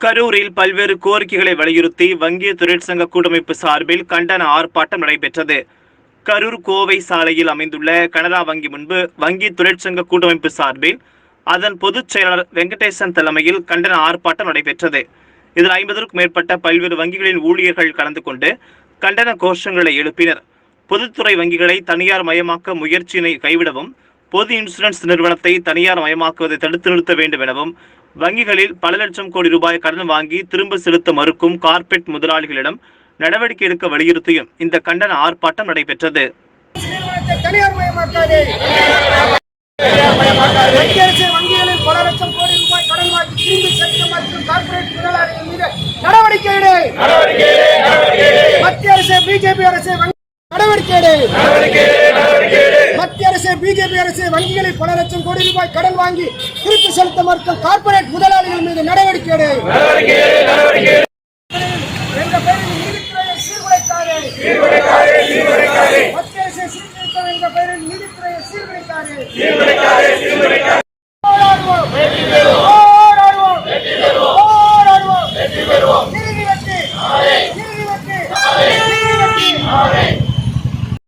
கரூரில் பல்வேறு கோரிக்கைகளை வலியுறுத்தி வங்கி தொழிற்சங்க கூட்டமைப்பு சார்பில் கண்டன ஆர்ப்பாட்டம் நடைபெற்றது. கரூர் கோவை சாலையில் அமைந்துள்ள கனரா வங்கி முன்பு வங்கி தொழிற்சங்க கூட்டமைப்பு சார்பில் அதன் பொதுச் செயலாளர் வெங்கடேசன் தலைமையில் கண்டன ஆர்ப்பாட்டம் நடைபெற்றது. இதில் 50க்கும் மேற்பட்ட பல்வேறு வங்கிகளின் ஊழியர்கள் கலந்து கொண்டு கண்டன கோஷங்களை எழுப்பினர். பொதுத்துறை வங்கிகளை தனியார் மயமாக்க முயற்சியினை கைவிடவும், பொது இன்சூரன்ஸ் நிறுவனத்தை தனியார் மயமாக்குவதை தடுத்து நிறுத்த வேண்டும் எனவும், வங்கிகளில் பல லட்சம் கோடி ரூபாய் கடன் வாங்கி திரும்ப செலுத்த மறுக்கும் கார்ப்பரேட் முதலாளிகளிடம் நடவடிக்கை எடுக்க வலியுறுத்தியும் இந்த கண்டன ஆர்ப்பாட்டம் நடைபெற்றது. வங்கிகளில் பல லட்சம் கோடி ரூபாய் கடன் வாங்கி திரும்பி செலுத்த மறுக்கும் கார்ப்பரேட் முதலாளிகள் மீது நடவடிக்கை எடு. மத்திய அரசு பிஜேபி அரசு நடவடிக்கை எடு. மத்திய அரசு பிஜேபி அரசு வங்கிகளில் பல லட்சம் கோடி ரூபாய் கடன் வாங்கி திருப்பி செலுத்த மறுக்கும் கார்ப்பரேட் முதலாளிகள் மீது நடவடிக்கை எடு. என்ற பெயரில் நீதித்துறையை சீர்குலைக்காதே. மத்திய அரசு சீர்திருத்தம் என்ற பெயரில் நீதித்துறையை சீர்குலைக்காதே.